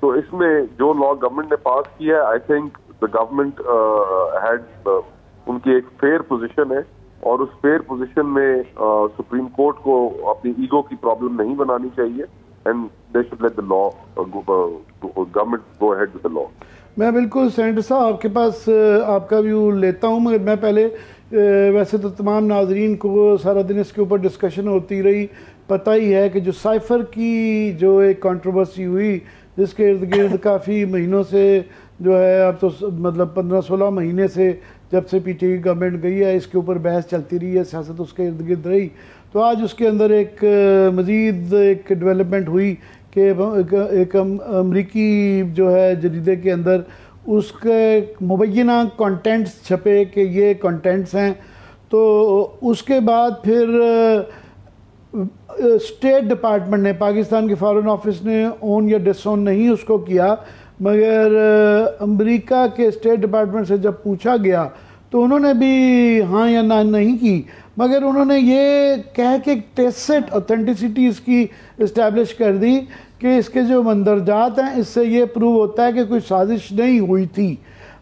تو اس میں جو لا گورنمنٹ نے پاس کیا ہے I think the government had ان کی ایک فیئر پوزیشن ہے, اور اس فیئر پوزیشن میں سپریم کورٹ کو اپنی ایگو کی پرابلم نہیں بنانی چاہیے, and they should let the law government go ahead with the law. میں بالکل سینیٹر صاحب آپ کے پاس آپ کا ویو لیتا ہوں, مگر میں پہلے ویسے تو تمام ناظرین کو سارا دن اس کے اوپر ڈسکشن ہوتی رہی, پتہ ہی ہے کہ جو سائفر کی جو ایک کنٹروورسی ہوئی جس کے ارد گرد کافی مہینوں سے جو ہے اب تو مطلب 15-16 مہینے سے جب سے پی ٹی آئی گورنمنٹ گئی ہے اس کے اوپر بحث چلتی رہی ہے, سیاست اس کے ارد گرد رہی, تو آج اس کے اندر ایک مزید ایک ڈیولپمنٹ ہوئی کہ ایک امریکی جو ہے جریدے کے اندر اس کے مبینہ کنٹینٹس چھپے کہ یہ کنٹینٹس ہیں. تو اس کے بعد پھر اسٹیٹ ڈپارٹمنٹ نے, پاکستان کے فارن آفس نے اون یا ڈس اون نہیں اس کو کیا, مگر امریکہ کے اسٹیٹ ڈپارٹمنٹ سے جب پوچھا گیا تو انہوں نے بھی ہاں یا نہ نہیں کی, مگر انہوں نے یہ کہہ کے ٹیسٹ اوتھینٹسٹی اس کی اسٹیبلش کر دی کہ اس کے جو مندرجات ہیں اس سے یہ پروو ہوتا ہے کہ کوئی سازش نہیں ہوئی تھی.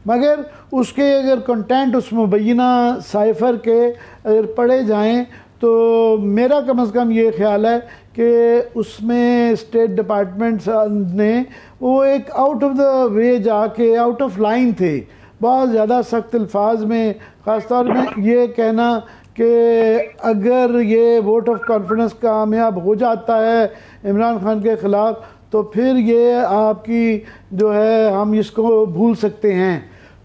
مگر اس کے اگر کنٹینٹ اس مبینہ سائفر کے اگر پڑھے جائیں تو میرا کم از کم یہ خیال ہے کہ اس میں اسٹیٹ ڈپارٹمنٹ نے وہ ایک آؤٹ آف دا وے جا کے آؤٹ آف لائن تھے, بہت زیادہ سخت الفاظ میں, خاص طور میں یہ کہنا کہ اگر یہ ووٹ آف کانفیڈنس کامیاب ہو جاتا ہے عمران خان کے خلاف تو پھر یہ آپ کی جو ہے ہم اس کو بھول سکتے ہیں.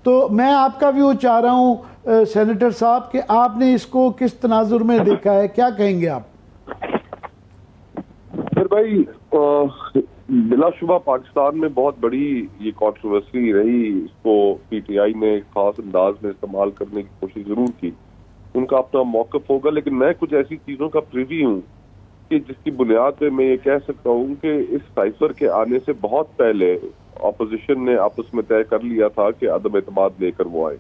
تو میں آپ کا ویو چاہ رہا ہوں سینیٹر صاحب کہ آپ نے اس کو کس تناظر میں دیکھا ہے, کیا کہیں گے آپ؟ پھر بھائی بلا شبہ پاکستان میں بہت بڑی یہ کنٹروورسی رہی, اس کو پی ٹی آئی نے خاص انداز میں استعمال کرنے کی کوشش ضرور کی, ان کا اپنا موقف ہوگا, لیکن میں کچھ ایسی چیزوں کا پریوی ہوں کہ جس کی بنیاد پہ میں یہ کہہ سکتا ہوں کہ اس سائفر کے آنے سے بہت پہلے اپوزیشن نے آپس میں طے کر لیا تھا کہ عدم اعتماد لے کر وہ آئے.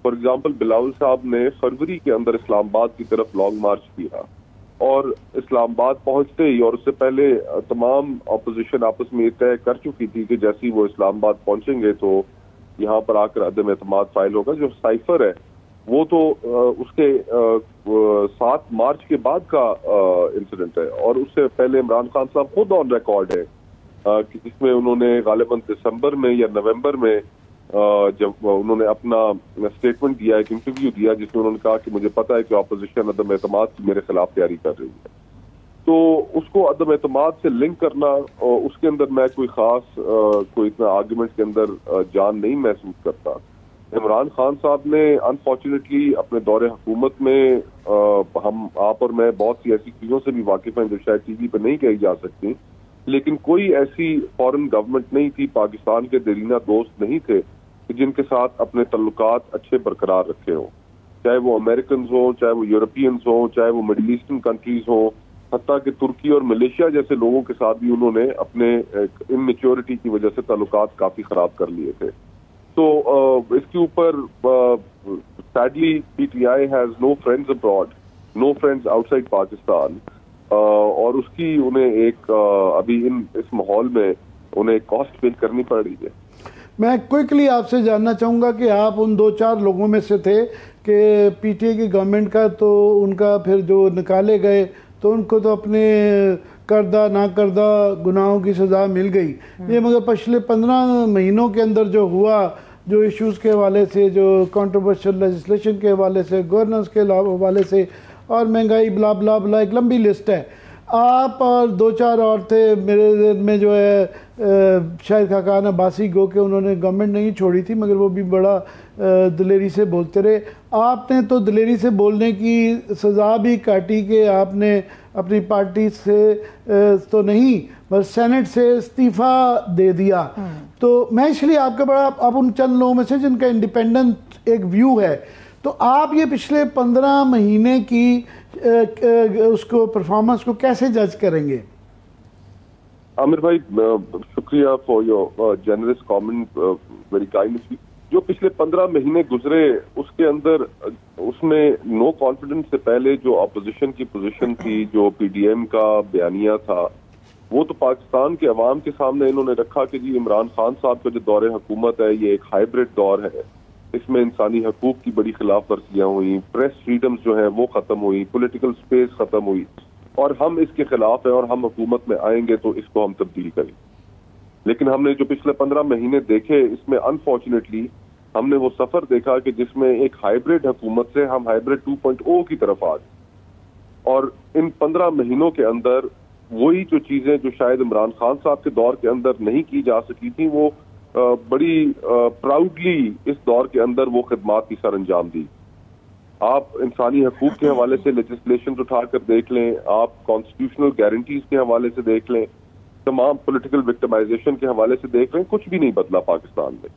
فار ایگزامپل بلاول صاحب نے فروری کے اندر اسلام آباد کی طرف لانگ مارچ کیا, اور اسلام آباد پہنچتے ہی اور اس سے پہلے تمام اپوزیشن آپس میں یہ طے کر چکی تھی کہ جیسے ہی وہ اسلام آباد پہنچیں گے تو یہاں پر آ کر عدم اعتماد فائل ہوگا. جو سائفر ہے وہ تو اس کے 7 مارچ کے بعد کا انسیڈنٹ ہے, اور اس سے پہلے عمران خان صاحب خود آن ریکارڈ ہے کہ جس میں انہوں نے غالباً دسمبر میں یا نومبر میں جب انہوں نے اپنا اسٹیٹمنٹ دیا, ایک انٹرویو دیا جس میں انہوں نے کہا کہ مجھے پتا ہے کہ اپوزیشن عدم اعتماد کی میرے خلاف تیاری کر رہی ہے. تو اس کو عدم اعتماد سے لنک کرنا, اس کے اندر میں کوئی خاص کوئی اتنا آرگومنٹ کے اندر جان نہیں محسوس کرتا. عمران خان صاحب نے انفارچونیٹلی اپنے دور حکومت میں ہم آپ اور میں بہت سی ایسی چیزوں سے بھی واقف ہیں جو شاید ٹی وی پہ نہیں کہی جا سکتی, لیکن کوئی ایسی فورن گورنمنٹ نہیں تھی, پاکستان کے دیرینہ دوست نہیں تھے جن کے ساتھ اپنے تعلقات اچھے برقرار رکھے ہوں, چاہے وہ امریکنز ہوں, چاہے وہ یورپینز ہوں, چاہے وہ مڈل ایسٹرن کنٹریز ہوں, حتیٰ کہ ترکی اور ملیشیا جیسے لوگوں کے ساتھ بھی انہوں نے اپنے اممیچورٹی کی وجہ سے تعلقات کافی خراب کر لیے تھے. تو اس کے اوپر sadly P T I has no friends abroad, no friends outside Pakistan, اور اس کی انہیں ایک ابھی اس ماحول میں انہیں کاسٹ پے کرنی پڑ رہی ہے. میں کوئکلی آپ سے جاننا چاہوں گا کہ آپ ان 2-4 لوگوں میں سے تھے کہ پی ٹی آئی کی گورنمنٹ کا تو ان کا پھر جو نکالے گئے تو ان کو تو اپنے کردہ نہ کردہ گناہوں کی سزا مل گئی. یہ مگر پچھلے 15 مہینوں کے اندر جو ہوا, جو ایشوز کے حوالے سے, جو کنٹروورشل لیجسلیشن کے حوالے سے, گورننس کے حوالے سے, اور مہنگائی بلا بلا بلا, ایک لمبی لسٹ ہے. آپ اور 2-4 اور تھے میرے ذہن میں جو ہے شاہد خاقان عباسی, گو کہ انہوں نے گورنمنٹ نہیں چھوڑی تھی مگر وہ بھی بڑا دلیری سے بولتے رہے. آپ نے تو دلیری سے بولنے کی سزا بھی کاٹی کہ آپ نے اپنی پارٹی سے تو نہیں بس سینٹ سے استعفیٰ دے دیا. تو میں اس لیے آپ کا بڑا آپ ان چند لوگوں میں سے جن کا انڈیپینڈنٹ ایک ویو ہے, تو آپ یہ پچھلے 15 مہینے کی اس کو پرفارمنس کو کیسے جج کریں گے؟ عامر بھائی شکریہ for your generous comment, very kind. جو پچھلے 15 مہینے گزرے اس کے اندر اس میں نو کانفیڈنس سے پہلے جو اپوزیشن کی پوزیشن تھی, جو پی ڈی ایم کا بیانیہ تھا, وہ تو پاکستان کے عوام کے سامنے انہوں نے رکھا کہ جی عمران خان صاحب کا جو دور حکومت ہے یہ ایک ہائیبرڈ دور ہے، اس میں انسانی حقوق کی بڑی خلاف ورزیاں ہوئیں، پریس فریڈمز جو ہیں وہ ختم ہوئی، پولیٹیکل سپیس ختم ہوئی، اور ہم اس کے خلاف ہیں اور ہم حکومت میں آئیں گے تو اس کو ہم تبدیل کریں۔ لیکن ہم نے جو پچھلے 15 مہینے دیکھے اس میں انفارچونیٹلی ہم نے وہ سفر دیکھا کہ جس میں ایک ہائیبرڈ حکومت سے ہم ہائیبرڈ 2.0 کی طرف آ گئے، اور ان 15 مہینوں کے اندر وہی جو چیزیں جو شاید عمران خان صاحب کے دور کے اندر نہیں کی جا سکی تھیں وہ بڑی پراؤڈلی اس دور کے اندر وہ خدمات کی سر انجام دی۔ آپ انسانی حقوق کے حوالے سے لیجسلیشن اٹھا کر دیکھ لیں، آپ کانسٹیٹیوشنل گارنٹیز کے حوالے سے دیکھ لیں، تمام پولیٹیکل وکٹمائزیشن کے حوالے سے دیکھ لیں، کچھ بھی نہیں بدلا پاکستان میں۔